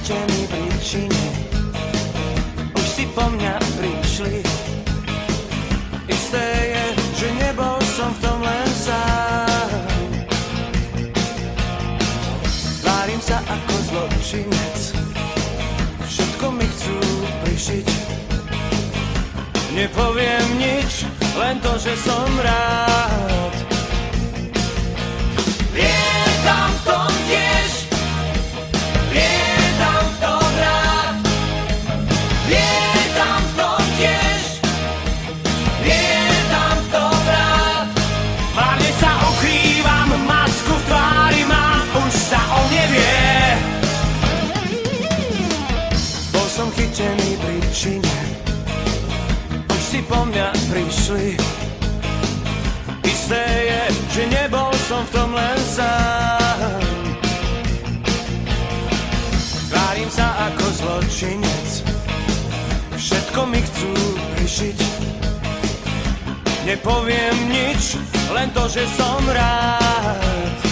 chytení príčine. Už si po mňa prišli. Isté je, že nebol som v tom len sám. Tvárim sa ako zločinec, všetko mi chcú prišiť. Nepoviem nič, len to, že som rád. Vietam v tom tiež, vietam v tom rád. Vietam v tom tiež, vietam v tom rád. Márne sa ukrývam, masku v tvári mám, už sa o mne vie. Bol som chytený príčine, už si po mňa prišli. Isté je, že nebol som v tom len sám. Tvárim sa ako zločinec, všetko mi chcú prišiť. Nepoviem nič, len to, že som rád.